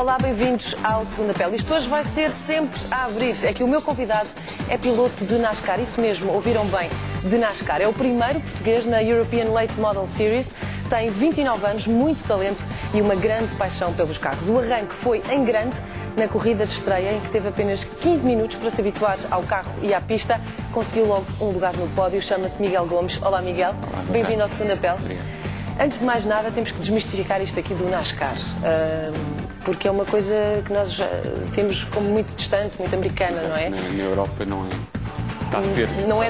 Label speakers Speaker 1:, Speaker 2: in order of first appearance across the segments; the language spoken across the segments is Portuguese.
Speaker 1: Olá, bem-vindos ao Segunda Pele. Isto hoje vai ser sempre a abrir. É que o meu convidado é piloto de NASCAR, isso mesmo, ouviram bem, de NASCAR. É o primeiro português na European Late Model Series, tem 29 anos, muito talento e uma grande paixão pelos carros. O arranque foi em grande na corrida de estreia, em que teve apenas 15 minutos para se habituar ao carro e à pista. Conseguiu logo um lugar no pódio, chama-se Miguel Gomes. Olá, Miguel. Bem-vindo ao Segunda Pele.
Speaker 2: Obrigado.
Speaker 1: Antes de mais nada, temos que desmistificar isto aqui do NASCAR, porque é uma coisa que nós já temos como muito distante, muito americana, não é?
Speaker 2: Na Europa não é. Está a ser.
Speaker 1: Não é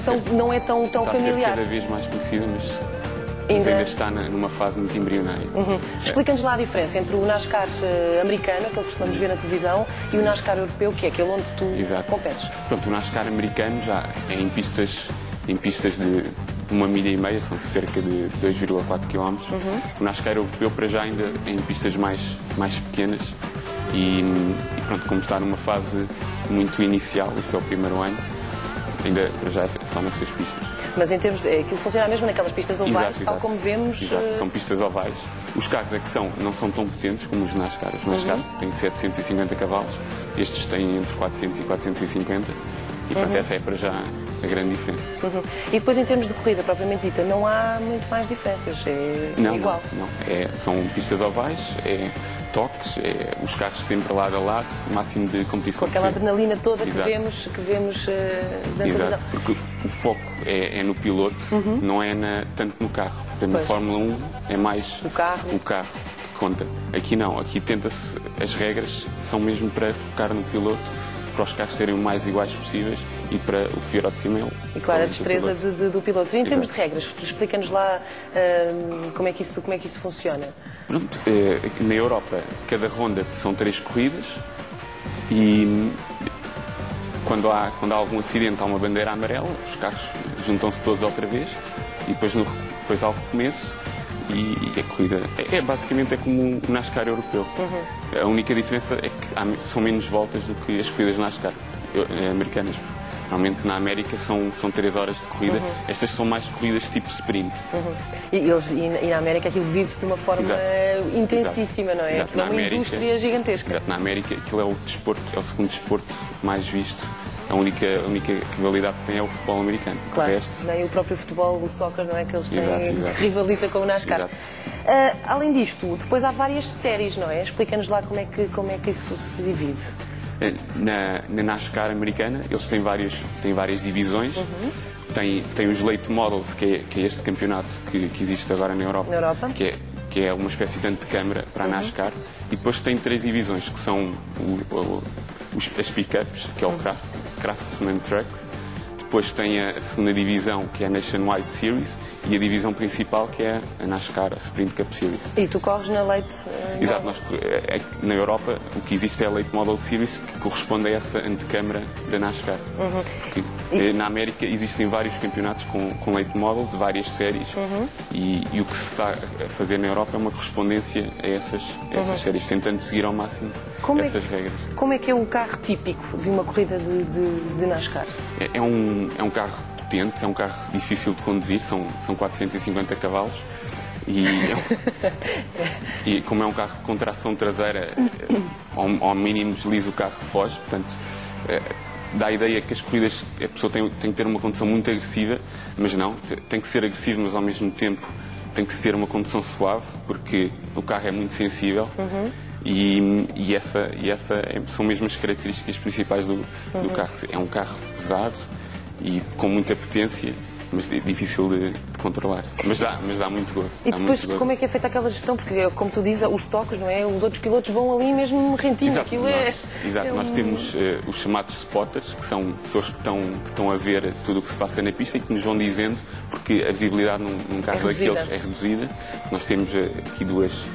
Speaker 1: tão familiar.
Speaker 2: Está a ser cada vez mais conhecida, mas ainda está numa fase muito embrionária.
Speaker 1: Explica-nos lá a diferença entre o NASCAR americano, aquele que costumamos ver na televisão, e o NASCAR europeu, que é aquele onde tu competes.
Speaker 2: Pronto, o NASCAR americano já é em pistas de 1,5 milha, são cerca de 2,4 km. O NASCAR europeu para já ainda é em pistas mais pequenas e pronto, como está numa fase muito inicial, este é o primeiro ano, ainda para já é só nessas pistas.
Speaker 1: Mas em termos de... aquilo funciona mesmo naquelas pistas ovais, tal como vemos...
Speaker 2: Exato, são pistas ovais. Os carros é que não são tão potentes como os NASCAR. Os NASCAR têm 750 cavalos, estes têm entre 400 e 450 e pronto, essa é para já a grande diferença.
Speaker 1: E depois em termos de corrida propriamente dita, não há muito mais diferenças, é igual?
Speaker 2: Não. São pistas ovais, toques, os carros sempre lado a lado, o máximo de competição.
Speaker 1: Com aquela adrenalina toda que vemos na televisão.
Speaker 2: Porque o foco é no piloto, não é tanto no carro. Portanto, na Fórmula 1 é mais o carro que conta. Aqui não, aqui tenta-se, as regras são mesmo para focar no piloto, para os carros serem o mais iguais possíveis e para o que vier ao de cima
Speaker 1: e claro, a destreza do piloto. E em termos de regras, explica-nos lá como é que isso funciona.
Speaker 2: Pronto, na Europa, cada ronda são 3 corridas e quando há algum acidente, há uma bandeira amarela, os carros juntam-se todos outra vez e depois há o recomeço e a corrida basicamente como o NASCAR europeu. A única diferença é que são menos voltas do que as corridas NASCAR americanas. Normalmente na América são 3 horas de corrida, estas são mais corridas tipo sprint.
Speaker 1: E na América aquilo vive-se de uma forma intensíssima, não é?
Speaker 2: Exato.
Speaker 1: É uma indústria gigantesca.
Speaker 2: Exato. Na América aquilo é o segundo desporto mais visto. A única rivalidade que tem é o futebol americano.
Speaker 1: Claro,
Speaker 2: o resto...
Speaker 1: nem o próprio futebol, o soccer, não é? Que eles têm, que rivaliza com o NASCAR. Além disto, depois há várias séries, não é? Explica-nos lá como é que isso se divide.
Speaker 2: Na NASCAR americana, eles têm várias divisões. Tem os Late Models, que é este campeonato que existe agora na Europa. Que é uma espécie de antecâmara para a NASCAR. E depois tem 3 divisões, que são as pick-ups, que é o Craftsman Trucks. Depois tem a segunda divisão, que é a Nationwide Series, e a divisão principal, que é a NASCAR, a Sprint Cup Series.
Speaker 1: E tu corres na Late...
Speaker 2: Exato, na Europa o que existe é a Late Model Series, que corresponde a essa antecâmara da NASCAR. Porque na América existem vários campeonatos com Late Models, várias séries, e o que se está a fazer na Europa é uma correspondência a essas séries, tentando seguir ao máximo essas regras.
Speaker 1: Como é que é um carro típico de uma corrida de NASCAR?
Speaker 2: É um carro potente, é um carro difícil de conduzir, são 450 cavalos e como é um carro com tração traseira, ao mínimo deslize o carro foge, portanto dá a ideia que as corridas a pessoa tem que ter uma condução muito agressiva, mas não, tem que ser agressivo, mas ao mesmo tempo tem que se ter uma condução suave, porque o carro é muito sensível. E essa são mesmo as características principais do carro. É um carro pesado e com muita potência, mas difícil de controlar. Mas dá muito gozo.
Speaker 1: E depois, como é que é feita aquela gestão? Porque, como tu dizes, os toques, não é? Os outros pilotos vão ali mesmo rentinho.
Speaker 2: Exato, nós temos os chamados spotters, que são pessoas que estão a ver tudo o que se passa na pista e que nos vão dizendo, porque a visibilidade num carro daqueles é reduzida. Nós temos aqui duas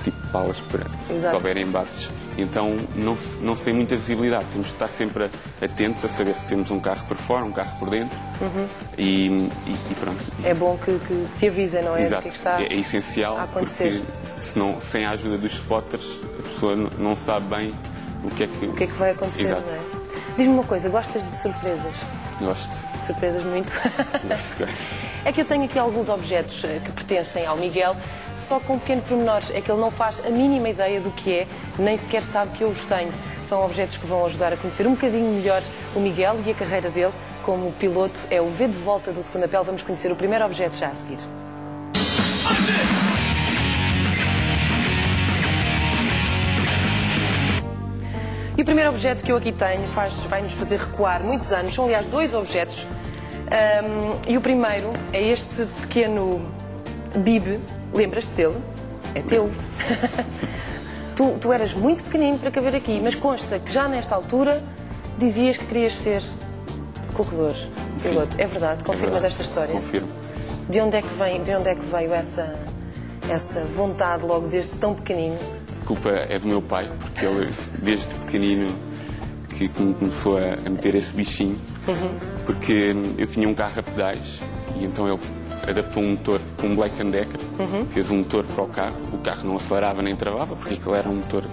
Speaker 2: tipo de palas para se houverem embates. Então não se tem muita visibilidade. Temos de estar sempre atentos a saber se temos um carro por fora, um carro por dentro. E pronto.
Speaker 1: É bom que te avisem, não é?
Speaker 2: Exato.
Speaker 1: Que está
Speaker 2: é essencial, porque sem a ajuda dos spotters a pessoa não sabe bem o que é que
Speaker 1: vai acontecer. Não é? Diz-me uma coisa, gostas de surpresas?
Speaker 2: Gosto.
Speaker 1: Surpresas muito.
Speaker 2: Gosto.
Speaker 1: É que eu tenho aqui alguns objetos que pertencem ao Miguel, só com um pequeno pormenor, é que ele não faz a mínima ideia do que é, nem sequer sabe que eu os tenho. São objetos que vão ajudar a conhecer um bocadinho melhor o Miguel e a carreira dele como piloto. É o V de volta do Segunda Pele. Vamos conhecer o primeiro objeto já a seguir. E o primeiro objeto que eu aqui tenho vai-nos fazer recuar muitos anos. São, aliás, dois objetos. E o primeiro é este pequeno bib. Lembras-te dele? É teu. Tu eras muito pequenino para caber aqui, mas consta que já nesta altura dizias que querias ser corredor, piloto. Sim, é verdade? Confirmas esta história?
Speaker 2: Confirmo.
Speaker 1: De onde é que veio essa vontade logo desde tão pequenino?
Speaker 2: A culpa é do meu pai, porque ele, desde pequenino, que me começou a meter esse bichinho, porque eu tinha um carro a pedais e então ele adaptou um motor para um Black & Decker, fez um motor para o carro não acelerava nem travava, porque aquilo era um motor,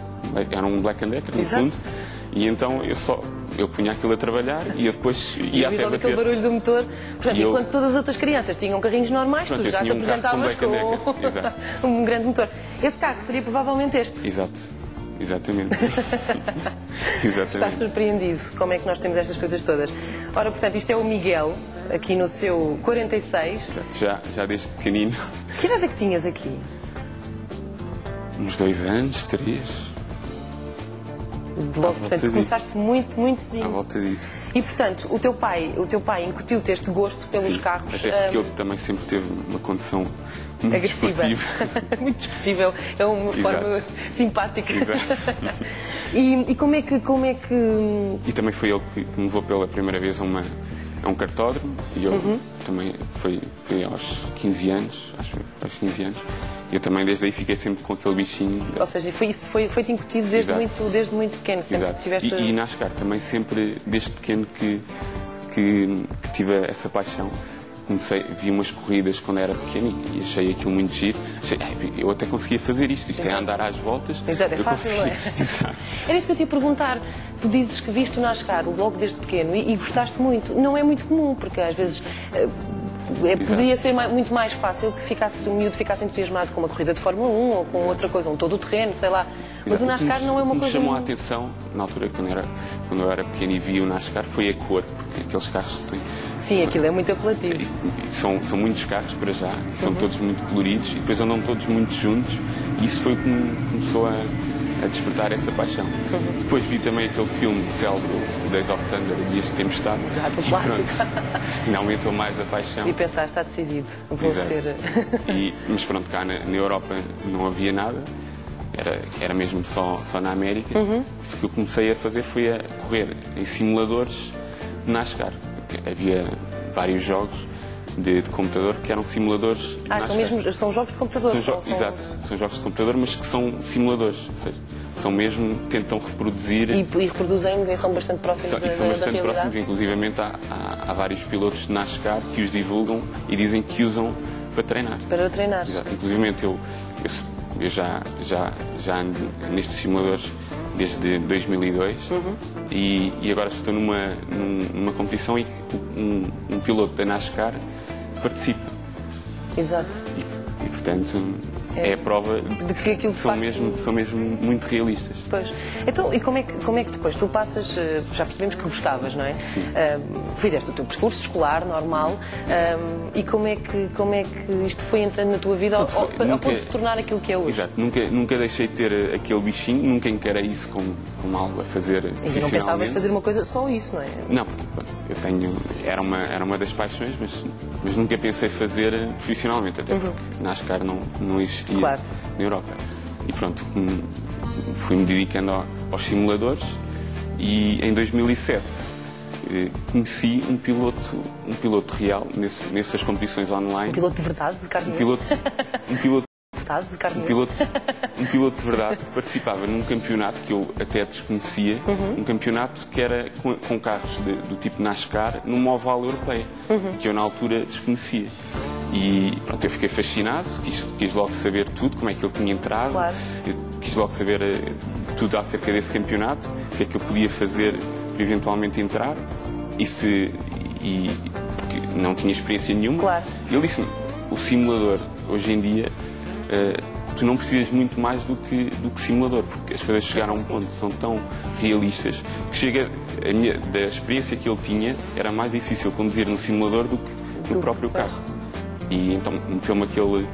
Speaker 2: era um Black & Decker, no fundo, e então eu punha aquilo a trabalhar e eu depois ia até bater.
Speaker 1: Aquele barulho do motor. Portanto, enquanto todas as outras crianças tinham carrinhos normais, tu já te apresentavas com um grande motor. Esse carro seria provavelmente este.
Speaker 2: Exatamente.
Speaker 1: Estás surpreendido como é que nós temos estas coisas todas. Ora, portanto, isto é o Miguel, aqui no seu 46.
Speaker 2: Já desde pequenino.
Speaker 1: Que idade é que tinhas aqui?
Speaker 2: Uns 2 anos, 3.
Speaker 1: Logo, portanto, começaste muito cedinho.
Speaker 2: À volta disso.
Speaker 1: E, portanto, o teu pai incutiu-te este gosto pelos carros.
Speaker 2: Até porque ele também sempre teve uma condição muito
Speaker 1: agressiva. Muito desportiva. É uma forma simpática.
Speaker 2: Exato.
Speaker 1: E como é que...
Speaker 2: E também foi ele que me levou pela primeira vez a um cartódromo. E eu também foi aos 15 anos, acho que aos 15 anos. E eu também desde aí fiquei sempre com aquele bichinho.
Speaker 1: Ou seja, foi-te incutido desde muito pequeno. Sempre tiveste...
Speaker 2: E NASCAR também sempre, desde pequeno, que tive essa paixão. Vi umas corridas quando era pequeno e achei aquilo muito giro. Eu até conseguia fazer isto é andar às voltas.
Speaker 1: Exato, é fácil, não é?
Speaker 2: Exato.
Speaker 1: Era isso que eu te ia perguntar. Tu dizes que viste o NASCAR logo desde pequeno e gostaste muito. Não é muito comum, porque às vezes... poderia ser muito mais fácil que o miúdo ficasse entusiasmado com uma corrida de Fórmula 1 ou com outra coisa, um todo-terreno, sei lá. Mas o NASCAR não é uma coisa...
Speaker 2: O que me chamou a atenção, na altura, quando eu era pequeno e vi o NASCAR, foi a cor, porque aqueles carros têm...
Speaker 1: Sim, aquilo é muito apelativo.
Speaker 2: São muitos carros para já, são todos muito coloridos e depois andam todos muito juntos e isso foi o que me começou a despertar essa paixão. Depois vi também aquele filme de Zelda, Days of Thunder, Dias de Tempestade.
Speaker 1: Exato, o clássico.
Speaker 2: Ainda aumentou mais a paixão.
Speaker 1: E pensaste, está decidido, vou ser...
Speaker 2: Mas pronto, cá na Europa não havia nada, era mesmo só na América. O que eu comecei a fazer foi a correr em simuladores de NASCAR. Havia vários jogos de computador que eram simuladores.
Speaker 1: São jogos de computador.
Speaker 2: Exato, são jogos de computador, mas que são simuladores. Ou seja, são mesmo, tentam reproduzir.
Speaker 1: E reproduzem, são bastante próximos da realidade.
Speaker 2: São bastante próximos, inclusivamente há vários pilotos de NASCAR que os divulgam e dizem que usam para treinar.
Speaker 1: Para treinar.
Speaker 2: Exato. Inclusivamente eu já ando nestes simuladores desde 2002 e agora estou numa competição em que um piloto da NASCAR participa.
Speaker 1: Exato.
Speaker 2: E portanto é a prova
Speaker 1: de que aquilo
Speaker 2: são mesmo muito realistas.
Speaker 1: Pois. Então, e como é que depois tu passas, já percebemos que gostavas, não é?
Speaker 2: Sim.
Speaker 1: Fizeste o teu percurso escolar normal e como é que isto foi entrando na tua vida ao ponto de se tornar aquilo que é hoje?
Speaker 2: Exato, nunca deixei de ter aquele bichinho, nunca encarei isso como algo a fazer profissionalmente.
Speaker 1: E não pensavas fazer uma coisa só isso, não é?
Speaker 2: Não, porque era uma das paixões, mas nunca pensei fazer profissionalmente, até porque NASCAR não existia na Europa. E pronto, fui-me dedicando aos simuladores e em 2007 conheci um piloto real nessas competições online.
Speaker 1: Um piloto de verdade, de carne e osso?
Speaker 2: Um piloto
Speaker 1: Um
Speaker 2: piloto de verdade que participava num campeonato que eu até desconhecia, um campeonato que era com carros do tipo NASCAR numa oval europeia, que eu na altura desconhecia. E pronto, eu fiquei fascinado, quis logo saber tudo, como é que ele tinha entrado, quis logo saber tudo acerca desse campeonato, o que é que eu podia fazer para eventualmente entrar e porque não tinha experiência nenhuma.
Speaker 1: Claro.
Speaker 2: E ele disse-me, o simulador, hoje em dia, tu não precisas muito mais do que simulador, porque as coisas chegaram a um ponto, são tão realistas, que da experiência que ele tinha, era mais difícil conduzir no simulador do que no próprio carro. E então meteu-me aquele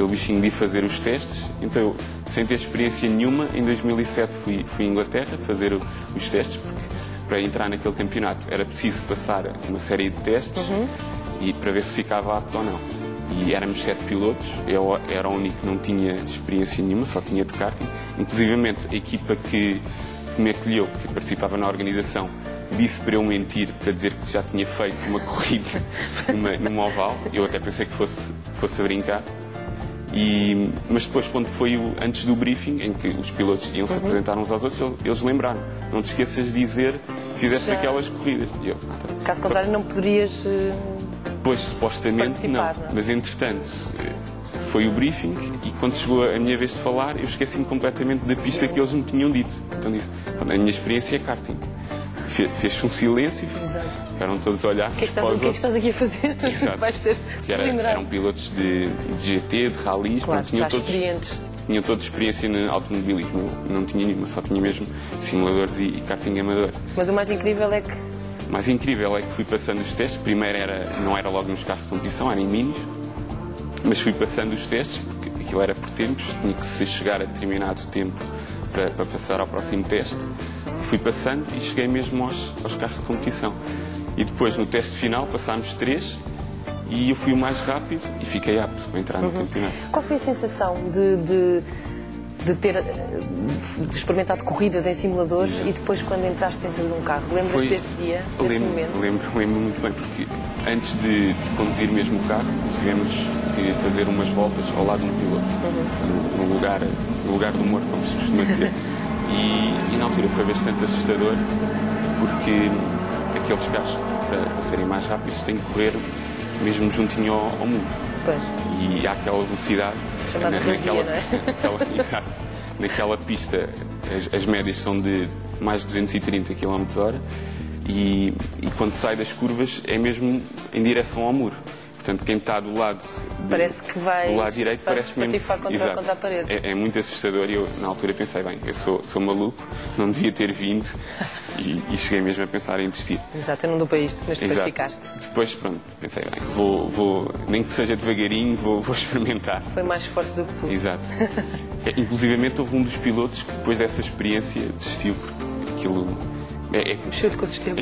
Speaker 2: bichinho de ir fazer os testes. Então eu, sem ter experiência nenhuma, em 2007 fui à Inglaterra fazer os testes, porque para entrar naquele campeonato era preciso passar uma série de testes e para ver se ficava apto ou não. E éramos 7 pilotos, eu era o único que não tinha experiência nenhuma, só tinha de karting. Inclusivamente a equipa que me acolheu, que participava na organização, disse para eu mentir, para dizer que já tinha feito uma corrida num oval. Eu até pensei que fosse a brincar. Mas depois, quando foi antes do briefing, em que os pilotos iam se apresentar uns aos outros, eles lembraram: não te esqueças de dizer que fizeste aquelas corridas. E eu,
Speaker 1: caso contrário, não poderias
Speaker 2: pois, supostamente não. Mas entretanto, foi o briefing e quando chegou a minha vez de falar, eu esqueci-me completamente da pista que eles me tinham dito. Então disse: a minha experiência é karting. Fez-se um silêncio, eram todos a olhar.
Speaker 1: O que é que estás aqui a fazer?
Speaker 2: Exato.
Speaker 1: Vais ser cilindrado.
Speaker 2: Eram pilotos de GT, de rallies,
Speaker 1: claro,
Speaker 2: tinham todos experiência no automobilismo. Eu não tinha nenhuma, só tinha mesmo simuladores e karting amador.
Speaker 1: Mas o mais incrível é que...
Speaker 2: O mais incrível é que fui passando os testes. Primeiro não era logo nos carros de competição, era em minis. Mas fui passando os testes, porque aquilo era por tempos, tinha que se chegar a determinado tempo para passar ao próximo teste. Fui passando e cheguei mesmo aos carros de competição. E depois, no teste final, passámos 3 e eu fui o mais rápido e fiquei apto para entrar no campeonato.
Speaker 1: Qual foi a sensação de ter experimentado corridas em simuladores e depois, quando entraste dentro de um carro? Lembras-te desse dia, desse momento?
Speaker 2: Lembro muito bem, porque antes de conduzir mesmo o carro, nós tivemos que fazer umas voltas ao lado de um piloto, no lugar do morto, como se costuma dizer. E na altura foi bastante assustador, porque aqueles carros, para serem mais rápidos, têm que correr mesmo juntinho ao muro.
Speaker 1: Pois.
Speaker 2: E há aquela velocidade.
Speaker 1: Chamada vazia, não é?
Speaker 2: Exato. Naquela pista, as médias são de mais de 230 km/h e quando sai das curvas é mesmo em direção ao muro. Portanto, quem está do lado do lado direito parece mesmo
Speaker 1: contra a parede.
Speaker 2: É muito assustador e eu, na altura, pensei, bem, eu sou maluco, não devia ter vindo e cheguei mesmo a pensar em desistir.
Speaker 1: Exato, eu não dou para isto, mas depois ficaste.
Speaker 2: Depois, pronto, pensei, bem, vou nem que seja devagarinho, vou experimentar.
Speaker 1: Foi mais forte do que tu.
Speaker 2: Exato. Inclusivamente houve um dos pilotos que depois dessa experiência desistiu, porque aquilo...
Speaker 1: Mexeu-lhe com o sistema.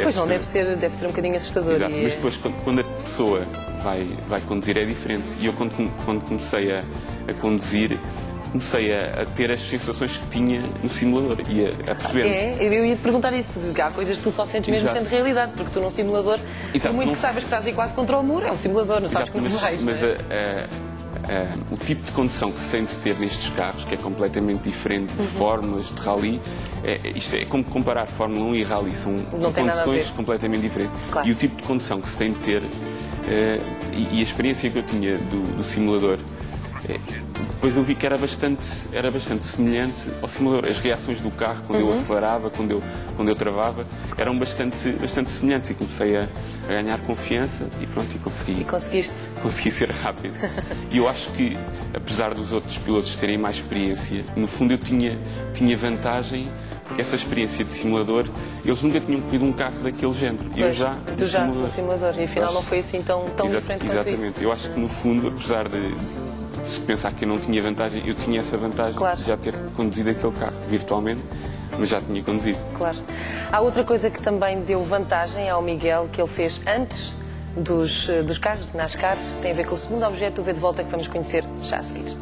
Speaker 1: Pois não, deve ser um bocadinho assustador.
Speaker 2: Exato. Mas depois, quando a pessoa vai conduzir, é diferente. E eu, quando comecei a conduzir, comecei a ter as sensações que tinha no simulador e a perceber.
Speaker 1: Eu ia te perguntar isso. Há coisas que tu só sentes mesmo sendo realidade, porque tu num simulador, por muito que saibas que estás aí quase contra o muro, é um simulador, não sabes como vais.
Speaker 2: Mas o tipo de condução que se tem de ter nestes carros, que é completamente diferente de fórmulas, de rally, isto é como comparar Fórmula 1 e rally, são conduções completamente diferentes.
Speaker 1: Claro.
Speaker 2: E o tipo de condução que se tem de ter, e a experiência que eu tinha do simulador, depois eu vi que era bastante semelhante ao simulador. As reações do carro, quando eu acelerava, quando eu travava, eram bastante semelhantes e comecei a ganhar confiança e pronto, e consegui.
Speaker 1: E conseguiste?
Speaker 2: Consegui ser rápido. E eu acho que, apesar dos outros pilotos terem mais experiência, no fundo eu tinha vantagem, porque essa experiência de simulador, eles nunca tinham corrido um carro daquele género.
Speaker 1: Pois, tu já no simulador. E afinal não foi assim tão diferente quanto isso.
Speaker 2: Exatamente. Eu acho que no fundo, apesar de se pensar que eu não tinha vantagem, eu tinha essa vantagem de já ter conduzido aquele carro virtualmente, mas já tinha conduzido.
Speaker 1: Claro. Há outra coisa que também deu vantagem ao Miguel, que ele fez antes dos carros de NASCAR, tem a ver com o segundo objeto do V de Volta que vamos conhecer já a seguir.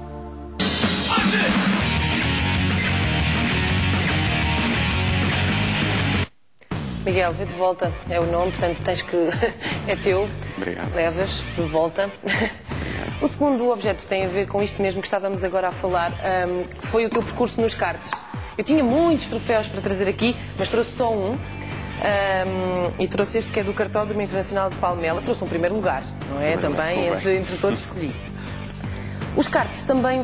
Speaker 1: Miguel, V de Volta é o nome, portanto tens que... é teu.
Speaker 2: Obrigado.
Speaker 1: Levas de volta. O segundo objeto tem a ver com isto mesmo que estávamos agora a falar, que foi o teu percurso nos karts. Eu tinha muitos troféus para trazer aqui, mas trouxe só um. E trouxe este que é do Kartódromo Internacional de Palmela. Trouxe um primeiro lugar, não é? Também entre todos escolhi. Os karts também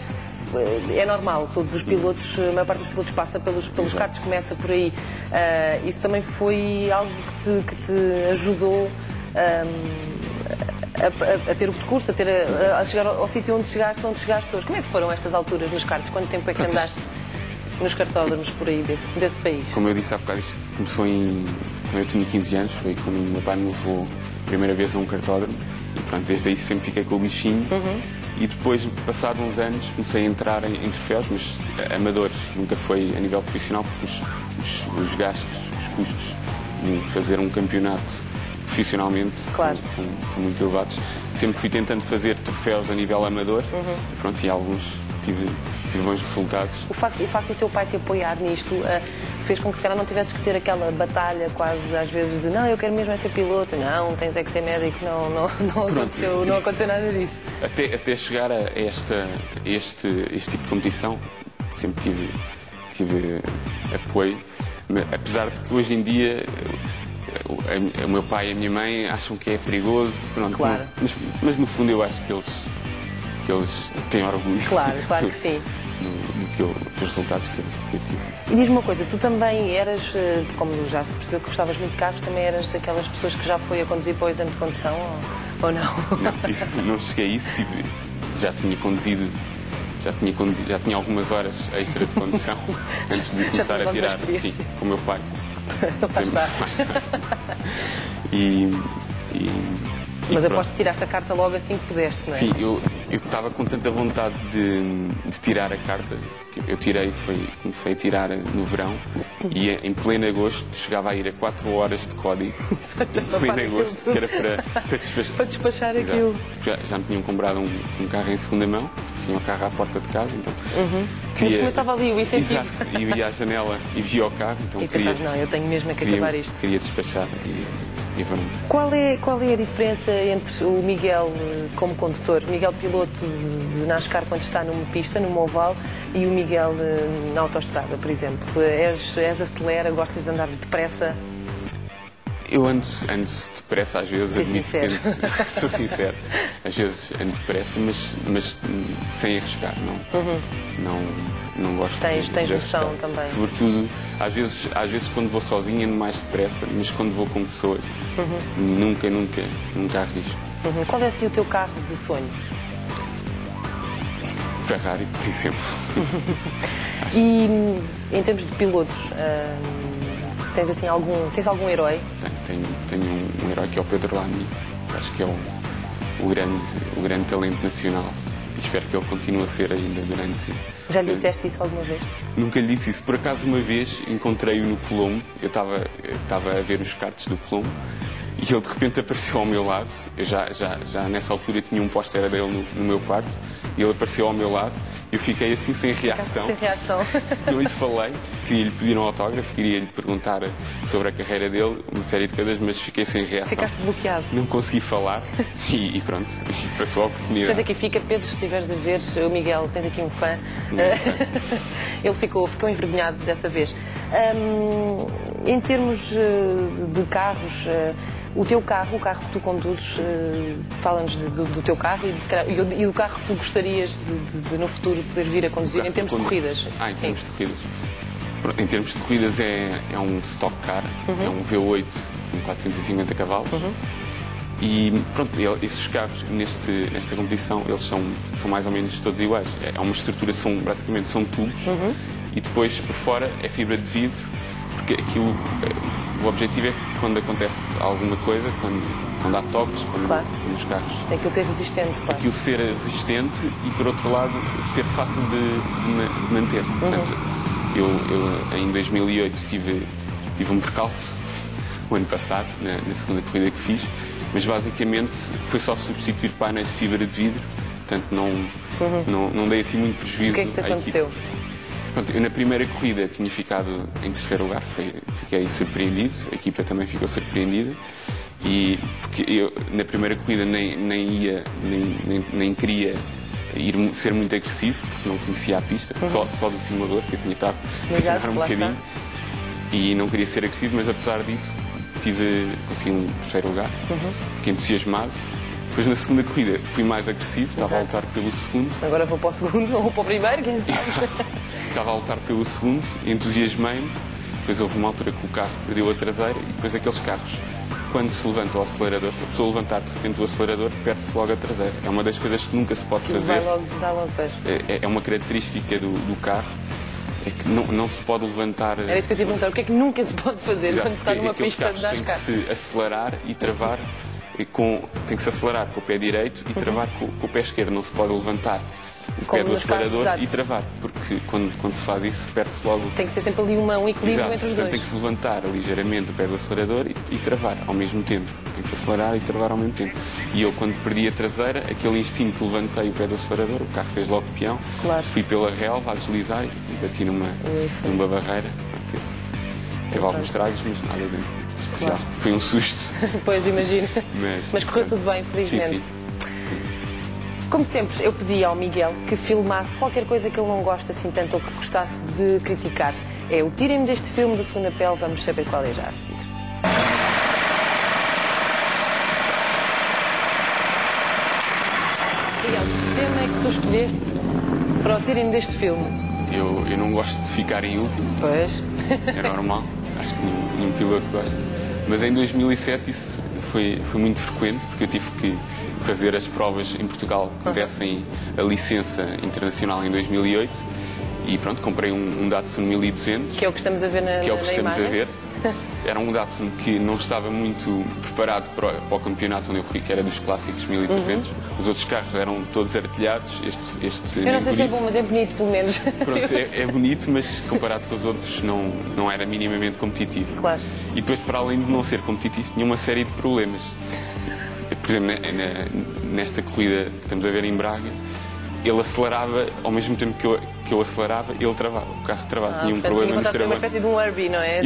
Speaker 1: é normal, todos os pilotos, a maior parte dos pilotos passa pelos karts, começa por aí. Isso também foi algo que te ajudou a ter o percurso, a chegar ao sítio onde chegaste hoje. Como é que foram estas alturas nos karts? Quanto tempo é que andaste nos kartódromos por aí desse país?
Speaker 2: Como eu disse há bocado, isto começou quando eu tinha 15 anos, foi quando o meu pai me levou a primeira vez a um kartódromo e pronto, desde aí sempre fiquei com o bichinho. E depois, passados uns anos, comecei a entrar em troféus, mas amadores, nunca foi a nível profissional, porque os gastos, os custos de fazer um campeonato profissionalmente são muito elevados. Sempre fui tentando fazer troféus a nível amador e pronto, e alguns tive bons resultados.
Speaker 1: O facto do teu pai te apoiar nisto fez com que se calhar não tivesses que ter aquela batalha quase às vezes de não, eu quero mesmo ser piloto, não, tens é que ser médico, não aconteceu nada disso.
Speaker 2: Até chegar a este tipo de competição sempre tive apoio, apesar de que hoje em dia o meu pai e a minha mãe acham que é perigoso, pronto,
Speaker 1: claro.
Speaker 2: Mas no fundo eu acho que eles têm orgulho.
Speaker 1: Claro que sim.
Speaker 2: Dos resultados que eu tive.
Speaker 1: E diz-me uma coisa, tu também eras, como já se percebeu que gostavas muito de carros, também eras daquelas pessoas que já foi a conduzir para o exame de condução ou não?
Speaker 2: Não, não cheguei a isso, já tinha conduzido, já tinha algumas horas extra de condução antes de começar a tirar, sim, com o meu pai.
Speaker 1: Não faz nada. Mas aposto que tiraste a carta logo assim que pudeste, não é?
Speaker 2: Sim, eu estava com tanta vontade de tirar a carta, que eu comecei a tirar no verão e em pleno agosto chegava a ir a 4 horas de código, em pleno agosto, que era para despachar.
Speaker 1: Para despachar aquilo.
Speaker 2: Já me tinham comprado um carro em segunda mão, tinha o carro à porta de casa, então...
Speaker 1: Mas estava ali o incentivo.
Speaker 2: Exato, e ia à janela e via o carro, então
Speaker 1: e pensavas, não, eu tenho mesmo que acabar isto.
Speaker 2: Queria despachar e pronto.
Speaker 1: Qual é a diferença entre o Miguel como condutor, o Miguel piloto de NASCAR quando está numa pista, numa oval, e o Miguel na autoestrada, por exemplo? És acelera, gostas de andar depressa?
Speaker 2: Eu ando depressa às vezes, admito que sou sincero. Às vezes ando depressa, mas sem arriscar, não gosto
Speaker 1: Tens noção também.
Speaker 2: Sobretudo, às vezes quando vou sozinho ando mais depressa, mas quando vou com pessoas, nunca arrisco.
Speaker 1: Qual é assim o teu carro de sonho?
Speaker 2: Ferrari, por exemplo.
Speaker 1: E em termos de pilotos, tens algum herói?
Speaker 2: Tenho um herói que é o Pedro Lamy, acho que é o grande talento nacional e espero que ele continue a ser ainda durante...
Speaker 1: Já lhe disseste isso alguma vez?
Speaker 2: Nunca lhe disse isso. Por acaso uma vez encontrei-o no Colombo, eu estava a ver os karts do Colombo e ele de repente apareceu ao meu lado. Eu já nessa altura tinha um póster dele no meu quarto e ele apareceu ao meu lado. Eu fiquei assim sem reação. Não lhe falei, queria-lhe pedir um autógrafo, queria-lhe perguntar sobre a carreira dele, uma série de coisas, mas fiquei sem reação.
Speaker 1: Ficaste bloqueado.
Speaker 2: Não consegui falar e pronto, e passou a oportunidade.
Speaker 1: Portanto, aqui fica, Pedro, se estiveres a ver, o Miguel, tens aqui um fã. Ele ficou envergonhado dessa vez. Em termos de carros, o teu carro, o carro que tu conduzes, fala-nos do teu carro e do carro que tu gostarias de no futuro poder vir a conduzir em termos de corridas.
Speaker 2: Em termos de corridas. Em termos de corridas é um stock car, é um V8 com 450 cavalos. E pronto, esses carros nesta competição eles são mais ou menos todos iguais. É uma estrutura, praticamente são tubos e depois por fora é fibra de vidro. Porque aquilo, o objetivo é que quando acontece alguma coisa, quando há toques, quando os carros...
Speaker 1: Aquilo ser resistente, claro.
Speaker 2: Aquilo ser resistente e, por outro lado, ser fácil de manter. Portanto, eu em 2008 tive um percalço, o ano passado, na segunda corrida que fiz, mas basicamente foi só substituir painéis de fibra de vidro, portanto não dei assim muito prejuízo.
Speaker 1: O que é que te aconteceu?
Speaker 2: Pronto, eu na primeira corrida tinha ficado em terceiro lugar, fiquei surpreendido, a equipa também ficou surpreendida, e porque eu na primeira corrida nem queria ser muito agressivo, porque não conhecia a pista, só do simulador, que eu tinha estado a treinar um bocadinho, e não queria ser agressivo, mas apesar disso consegui um terceiro lugar, fiquei entusiasmado, Depois na segunda corrida fui mais agressivo, estava a lutar pelo segundo.
Speaker 1: Agora vou para o segundo ou para o primeiro, quem sabe?
Speaker 2: Estava a lutar pelo segundo, entusiasmei-me. Depois houve uma altura que o carro perdeu a traseira e depois aqueles carros, quando se levanta o acelerador, se a pessoa levantar de repente o acelerador, perde-se logo a traseira. É uma das coisas que nunca se pode fazer.
Speaker 1: Dá logo depois.
Speaker 2: É uma característica do carro, é que não se pode levantar...
Speaker 1: Era isso que eu te ia perguntar, o que é que nunca se pode fazer quando se está numa pista de NASCAR?
Speaker 2: Tem que se acelerar e travar, tem que se acelerar com o pé direito e travar com o pé esquerdo, não se pode levantar o pé do acelerador e travar, porque quando se faz isso perde-se logo.
Speaker 1: Tem que ser sempre ali um equilíbrio entre os dois.
Speaker 2: Tem que se levantar ligeiramente o pé do acelerador e travar ao mesmo tempo. Tem que se acelerar e travar ao mesmo tempo. E eu, quando perdi a traseira, aquele instinto que levantei o pé do acelerador, o carro fez logo peão, fui pela relva a deslizar e bati numa barreira. Teve alguns estragos, mas nada de especial. Claro. Foi um susto.
Speaker 1: Pois, imagino. Mas correu tudo bem, felizmente.
Speaker 2: Sim.
Speaker 1: Como sempre, eu pedi ao Miguel que filmasse qualquer coisa que ele não gosta assim tanto ou que gostasse de criticar. É o Tirem-me deste filme da Segunda Pele, vamos saber qual é já a seguir. Miguel, que tema é que tu escolheste para o Tirem-me deste filme?
Speaker 2: Eu não gosto de ficar em último.
Speaker 1: Pois.
Speaker 2: É normal, acho que nenhum piloto gosta. Mas em 2007 isso foi muito frequente, porque eu tive que fazer as provas em Portugal que dessem a licença internacional em 2008 e pronto, comprei um Datsun 1200.
Speaker 1: Que é o que estamos a ver na imagem. Que é o que estamos a ver.
Speaker 2: Era um Datsun que não estava muito preparado para o campeonato onde eu corri, que era dos clássicos 1300. Os outros carros eram todos artilhados. Este
Speaker 1: eu não sei se é bom, mas é bonito pelo menos.
Speaker 2: Pronto, é bonito, mas comparado com os outros não era minimamente competitivo.
Speaker 1: Claro.
Speaker 2: E depois, para além de não ser competitivo, tinha uma série de problemas. Por exemplo, nesta corrida que estamos a ver em Braga, ele acelerava, ao mesmo tempo que eu acelerava, ele travava, o carro travava, tinha um problema no travão.
Speaker 1: Uma espécie de um Herbie, não é?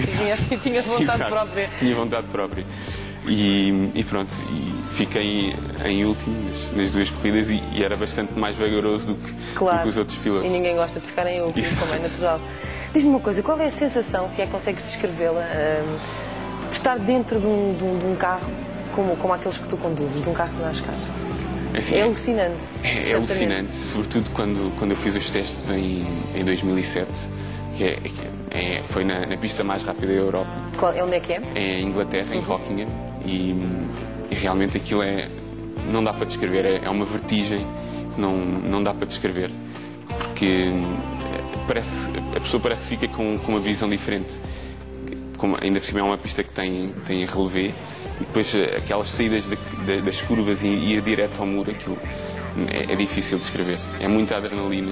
Speaker 1: Tinha vontade própria.
Speaker 2: Tinha vontade própria. E pronto, fiquei em último nas duas corridas e era bastante mais vagaroso do que os outros pilotos.
Speaker 1: E ninguém gosta de ficar em último, como é natural. Diz-me uma coisa, qual é a sensação, se é que consegues descrevê-la, de estar dentro de um carro como aqueles que tu conduzes, de um carro de NASCAR?
Speaker 2: Assim,
Speaker 1: é alucinante.
Speaker 2: É alucinante, sobretudo quando eu fiz os testes em 2007, foi na pista mais rápida da Europa.
Speaker 1: Onde é que é?
Speaker 2: É em Inglaterra, em Rockingham, e realmente aquilo não dá para descrever, é uma vertigem, não dá para descrever, porque a pessoa parece que fica com uma visão diferente. Ainda por cima é uma pista que tem relevé, e depois aquelas saídas das curvas e ir direto ao muro, aquilo é difícil de descrever. É muita adrenalina,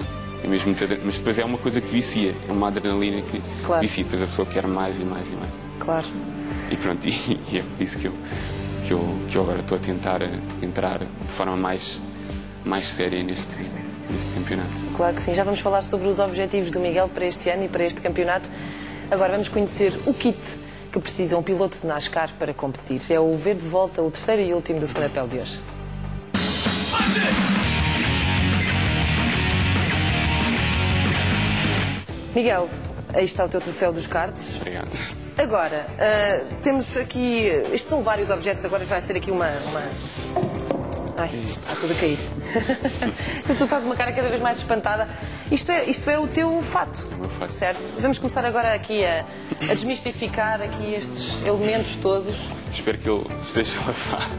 Speaker 2: mas depois é uma coisa que vicia, é uma adrenalina que vicia, depois a pessoa quer mais e mais e mais.
Speaker 1: Claro.
Speaker 2: E pronto, e é por isso que eu agora estou a tentar entrar de forma mais séria neste campeonato.
Speaker 1: Claro que sim, já vamos falar sobre os objetivos do Miguel para este ano e para este campeonato. Agora vamos conhecer o kit que precisa um piloto de NASCAR para competir. É o ver de volta o terceiro e último da Segunda Pele de hoje. Miguel, aí está o teu troféu dos karts.
Speaker 2: Obrigado.
Speaker 1: Agora, temos aqui... Estes são vários objetos, agora vai ser aqui uma... Ai, está tudo a cair. Tu fazes uma cara cada vez mais espantada. Isto é o teu fato,
Speaker 2: é o meu fato,
Speaker 1: certo? Vamos começar agora aqui a desmistificar aqui estes elementos todos.
Speaker 2: Espero que ele esteja lavado.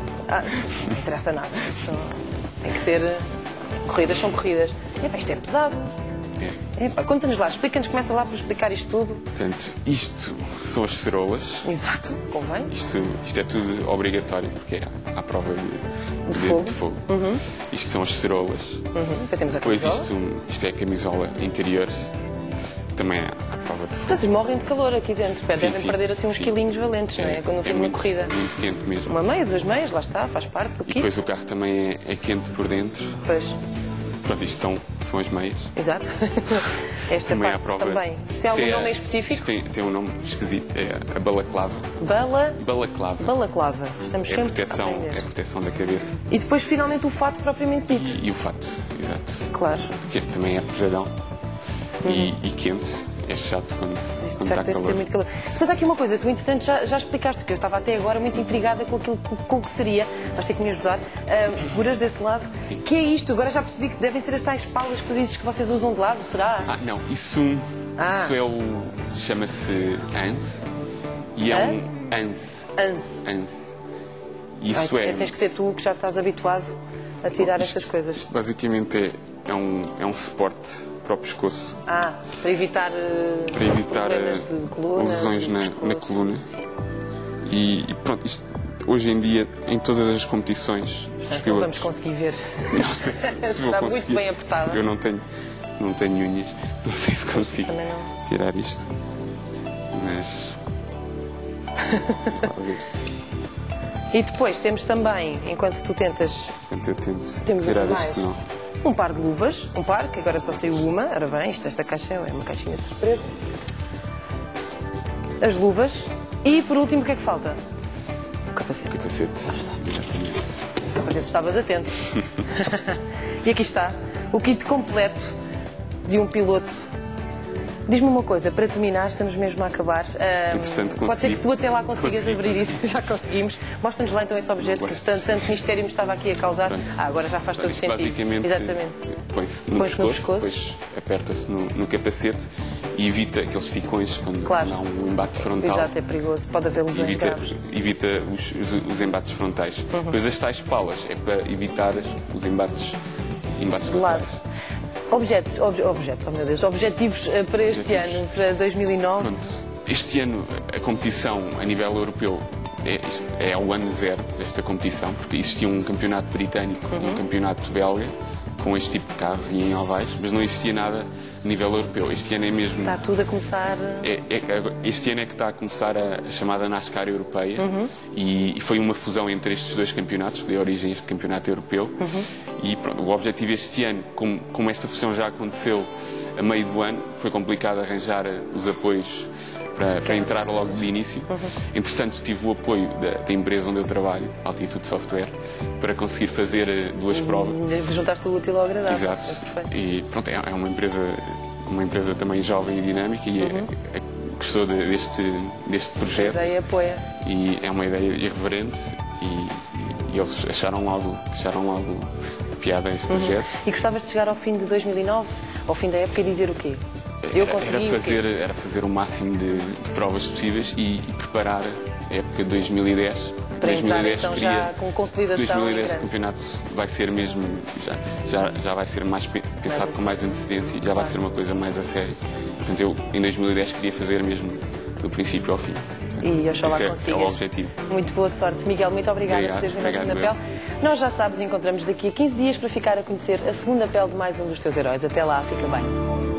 Speaker 1: Não interessa nada. Isso tem que ter... Corridas são corridas. Isto é pesado. Conta-nos lá, explica-nos, começa lá por explicar isto tudo.
Speaker 2: Portanto, isto são as cerolas.
Speaker 1: Exato, convém.
Speaker 2: Isto é tudo obrigatório, porque é à prova de fogo. Isto são as cerolas.
Speaker 1: Depois temos a camisola.
Speaker 2: Depois isto é a camisola interior, também é à prova de fogo.
Speaker 1: Então vocês morrem de calor aqui dentro, devem perder assim uns quilinhos valentes, não é? Quando no fim de uma corrida.
Speaker 2: Muito quente mesmo.
Speaker 1: Uma meia, 2 meias, lá está, faz parte do kit.
Speaker 2: E depois o carro também é quente por dentro.
Speaker 1: Pois.
Speaker 2: Pronto, isto são as meias.
Speaker 1: Exato. Esta
Speaker 2: também
Speaker 1: parte também. Isto tem algum nome específico?
Speaker 2: Isto tem um nome esquisito, é a balaclava. Balaclava.
Speaker 1: Balaclava. Estamos sempre a aprender.
Speaker 2: É a proteção da cabeça.
Speaker 1: E depois, finalmente, o fato propriamente dito.
Speaker 2: E o fato, exato.
Speaker 1: Claro.
Speaker 2: Que também é pesadão e quente. é chato quando
Speaker 1: Isto de
Speaker 2: está
Speaker 1: facto deve ser
Speaker 2: calor.
Speaker 1: muito calor. Depois há aqui uma coisa, tu entretanto já explicaste, que eu estava até agora muito intrigada com aquilo com o que seria, vais ter que me ajudar, seguras desse lado, que é isto, agora já percebi que devem ser as tais palas que tu dizes que vocês usam de lado, será?
Speaker 2: Não, isso é o... chama-se ANS e é um ANS.
Speaker 1: ANS.
Speaker 2: Isso
Speaker 1: Tens que ser tu que já estás habituado a tirar estas coisas.
Speaker 2: Isto basicamente é um suporte para o pescoço.
Speaker 1: Para evitar problemas de coluna,
Speaker 2: lesões
Speaker 1: de
Speaker 2: na
Speaker 1: pescoço.
Speaker 2: coluna. E pronto, isto, hoje em dia, em todas as competições, os
Speaker 1: Portanto, não
Speaker 2: pilotos...
Speaker 1: vamos conseguir ver.
Speaker 2: Não sei se vou
Speaker 1: Está
Speaker 2: conseguir.
Speaker 1: muito bem apertada.
Speaker 2: Eu não tenho unhas, não sei se consigo
Speaker 1: também não.
Speaker 2: tirar isto. Mas... vamos lá ver.
Speaker 1: E depois temos também, enquanto tu tentas,
Speaker 2: Portanto, eu tento
Speaker 1: temos
Speaker 2: tirar
Speaker 1: mais
Speaker 2: isto, não.
Speaker 1: um par de luvas, que agora só saiu uma, ora bem, esta caixa é uma caixinha de surpresa. As luvas e por último o que é que falta? O capacete.
Speaker 2: Capacete. Exatamente.
Speaker 1: Só para ver se estavas atento. E aqui está, o kit completo de um piloto. Diz-me uma coisa, para terminar, estamos mesmo a acabar.
Speaker 2: Entretanto,
Speaker 1: pode ser que tu até lá consigas
Speaker 2: consigo.
Speaker 1: abrir isso, já conseguimos. Mostra-nos lá então esse objeto, que tanto mistério me estava aqui a causar.
Speaker 2: Pronto.
Speaker 1: Agora já faz todo
Speaker 2: Isto
Speaker 1: sentido.
Speaker 2: basicamente
Speaker 1: Exatamente.
Speaker 2: põe-se no
Speaker 1: Põe-se no
Speaker 2: pescoço,
Speaker 1: pescoço.
Speaker 2: depois aperta-se no capacete e evita aqueles esticões quando
Speaker 1: Claro.
Speaker 2: há um embate frontal.
Speaker 1: Exato, é perigoso, pode haver lesões graves.
Speaker 2: Evita os embates frontais. Depois as tais palas é para evitar os embates
Speaker 1: De lado.
Speaker 2: frontais.
Speaker 1: Objetos, oh meu Deus, objetivos para este ano, para 2009.
Speaker 2: Pronto, este ano a competição a nível europeu é o ano zero desta competição, porque existia um campeonato britânico e um campeonato belga com este tipo de carros e em ovais, mas não existia nada a nível europeu. Este ano é mesmo...
Speaker 1: Está tudo a começar.
Speaker 2: Este ano é que está a começar a chamada NASCAR europeia e foi uma fusão entre estes dois campeonatos, que deu origem a este campeonato europeu. E pronto, o objetivo este ano, como esta fusão já aconteceu a meio do ano, foi complicado arranjar os apoios para entrar logo de início. Entretanto, tive o apoio da empresa onde eu trabalho, Altitude Software, para conseguir fazer duas provas.
Speaker 1: Juntaste o útil ao agradável.
Speaker 2: Exato.
Speaker 1: É perfeito.
Speaker 2: E pronto, é uma empresa também jovem e dinâmica e gostou deste projeto.
Speaker 1: A ideia apoia.
Speaker 2: E é uma ideia irreverente e eles acharam algo piada a este projeto.
Speaker 1: E gostavas de chegar ao fim de 2009, ao fim da época, e dizer o quê? Eu consegui
Speaker 2: Era fazer o máximo de provas possíveis e preparar a época de 2010.
Speaker 1: Para entrar
Speaker 2: 2010
Speaker 1: então já com consolidação.
Speaker 2: 2010 o
Speaker 1: grande.
Speaker 2: campeonato vai ser mesmo, já vai ser mais pensado com mais antecedência e já vai ser uma coisa mais a sério. Portanto, eu em 2010 queria fazer mesmo do princípio ao fim.
Speaker 1: E oxalá
Speaker 2: Esse
Speaker 1: consigas.
Speaker 2: é o objetivo.
Speaker 1: Muito boa sorte. Miguel, muito obrigada por teres vindo à Segunda Pele. Nós já sabes, encontramos daqui a 15 dias para ficar a conhecer a segunda pele de mais um dos teus heróis. Até lá, fica bem.